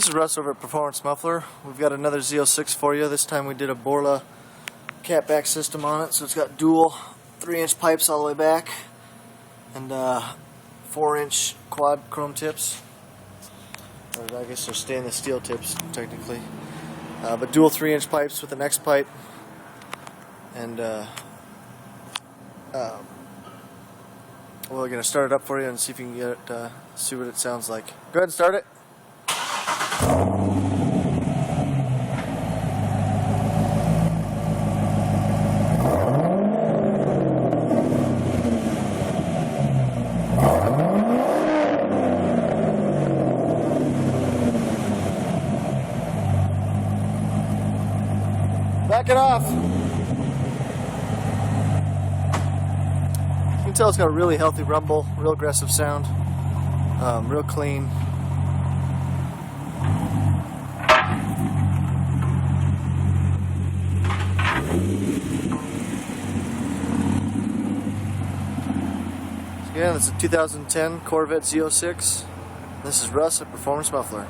This is Russ over at Performance Muffler. We've got another Z06 for you. This time we did a Borla Cat-back system on it, so it's got dual 3-inch pipes all the way back and 4-inch quad chrome tips. Or I guess they're stainless steel tips technically, but dual 3-inch pipes with an X pipe, and we're going to start it up for you and see if you can get it, see what it sounds like. Go ahead and start it. Back it off. You can tell it's got a really healthy rumble, real aggressive sound, real clean. So again, it's a 2010 Corvette Z06. This is Russ at Performance Muffler.